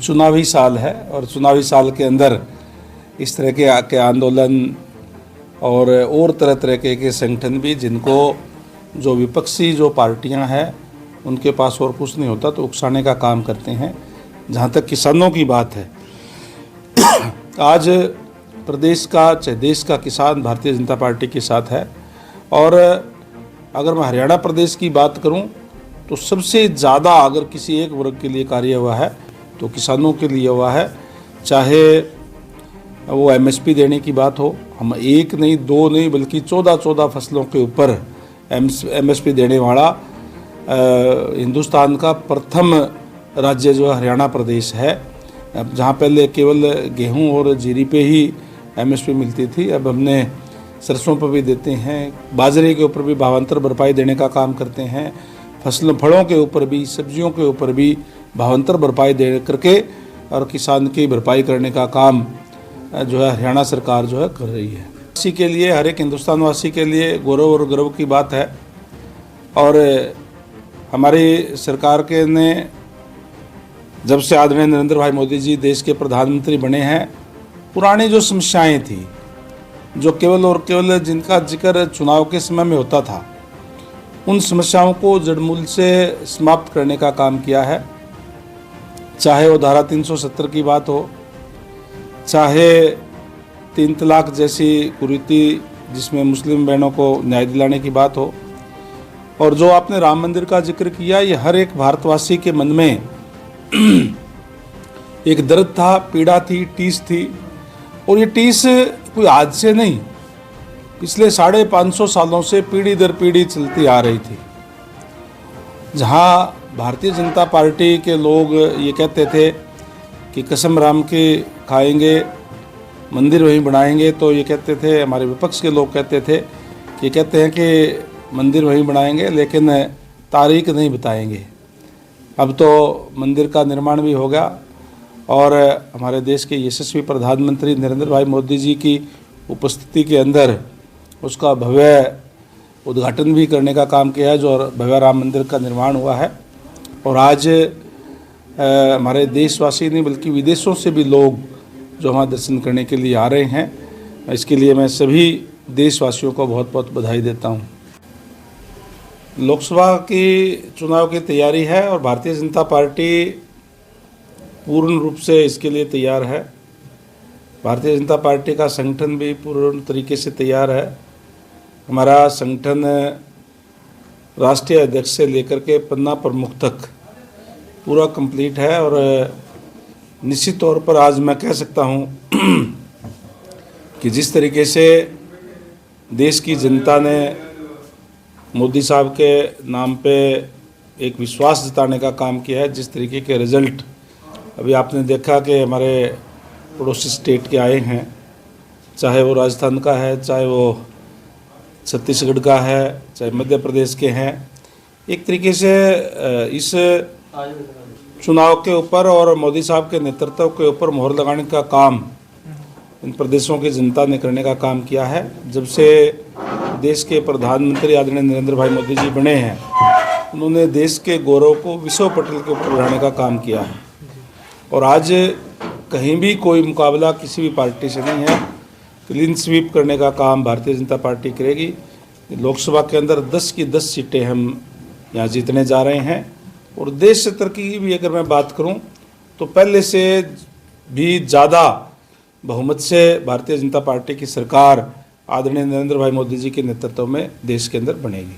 चुनावी साल है और चुनावी साल के अंदर इस तरह के आंदोलन और तरह तरह के संगठन भी, जिनको जो विपक्षी जो पार्टियां हैं उनके पास और कुछ नहीं होता तो उकसाने का काम करते हैं। जहां तक किसानों की बात है, आज प्रदेश का चाहे देश का किसान भारतीय जनता पार्टी के साथ है। और अगर मैं हरियाणा प्रदेश की बात करूं तो सबसे ज़्यादा अगर किसी एक वर्ग के लिए कार्य हुआ है तो किसानों के लिए हुआ है। चाहे वो एमएसपी देने की बात हो, हम एक नहीं दो नहीं बल्कि 14 फसलों के ऊपर एमएसपी देने वाला हिंदुस्तान का प्रथम राज्य जो हरियाणा प्रदेश है। अब जहाँ पहले केवल गेहूं और जीरी पे ही एमएसपी मिलती थी, अब हमने सरसों पर भी देते हैं, बाजरे के ऊपर भी भावांतर भरपाई देने का काम करते हैं, फलों के ऊपर भी, सब्जियों के ऊपर भी भावांतर भरपाई दे करके और किसान की भरपाई करने का काम जो है हरियाणा सरकार जो है कर रही है। इसी के लिए हर एक हिंदुस्तान वासी के लिए गौरव और गर्व की बात है। और हमारी सरकार के ने जब से आदरणीय नरेंद्र भाई मोदी जी देश के प्रधानमंत्री बने हैं, पुरानी जो समस्याएं थी, जो केवल और केवल जिनका जिक्र चुनाव के समय में होता था, उन समस्याओं को जड़मूल से समाप्त करने का काम किया है। चाहे वो धारा 370 की बात हो, चाहे 3 तलाक जैसी कुरीति जिसमें मुस्लिम बहनों को न्याय दिलाने की बात हो, और जो आपने राम मंदिर का जिक्र किया, ये हर एक भारतवासी के मन में एक दर्द था, पीड़ा थी, टीस थी। और ये टीस कोई आज से नहीं, पिछले 550 सालों से पीढ़ी दर पीढ़ी चलती आ रही थी। जहाँ भारतीय जनता पार्टी के लोग ये कहते थे कि कसम राम की खाएंगे, मंदिर वहीं बनाएंगे, तो ये कहते थे, हमारे विपक्ष के लोग कहते थे कि कहते हैं कि मंदिर वहीं बनाएंगे लेकिन तारीख नहीं बताएंगे। अब तो मंदिर का निर्माण भी हो गया और हमारे देश के यशस्वी प्रधानमंत्री नरेंद्र भाई मोदी जी की उपस्थिति के अंदर उसका भव्य उद्घाटन भी करने का काम किया है, जो भव्य राम मंदिर का निर्माण हुआ है। और आज हमारे देशवासी नहीं बल्कि विदेशों से भी लोग जो वहाँ दर्शन करने के लिए आ रहे हैं। इसके लिए मैं सभी देशवासियों को बहुत बहुत बधाई देता हूँ। लोकसभा की चुनाव की तैयारी है और भारतीय जनता पार्टी पूर्ण रूप से इसके लिए तैयार है। भारतीय जनता पार्टी का संगठन भी पूर्ण तरीके से तैयार है। हमारा संगठन राष्ट्रीय अध्यक्ष से लेकर के पन्ना प्रमुख तक पूरा कंप्लीट है। और निश्चित तौर पर आज मैं कह सकता हूँ कि जिस तरीके से देश की जनता ने मोदी साहब के नाम पे एक विश्वास जताने का काम किया है, जिस तरीके के रिज़ल्ट अभी आपने देखा कि हमारे पड़ोसी स्टेट के आए हैं, चाहे वो राजस्थान का है, चाहे वो छत्तीसगढ़ का है, चाहे मध्य प्रदेश के हैं, एक तरीके से इस चुनाव के ऊपर और मोदी साहब के नेतृत्व के ऊपर मोहर लगाने का काम इन प्रदेशों की जनता ने करने का काम किया है। जब से देश के प्रधानमंत्री आदरणीय नरेंद्र भाई मोदी जी बने हैं, उन्होंने देश के गौरव को विश्व पटल के ऊपर बढ़ाने का काम किया है। और आज कहीं भी कोई मुकाबला किसी भी पार्टी से नहीं है। क्लीन स्वीप करने का काम भारतीय जनता पार्टी करेगी। लोकसभा के अंदर 10 की 10 सीटें हम यहाँ जीतने जा रहे हैं। और देश स्तर की भी अगर मैं बात करूँ तो पहले से भी ज़्यादा बहुमत से भारतीय जनता पार्टी की सरकार आदरणीय नरेंद्र भाई मोदी जी के नेतृत्व में देश के अंदर बनेगी।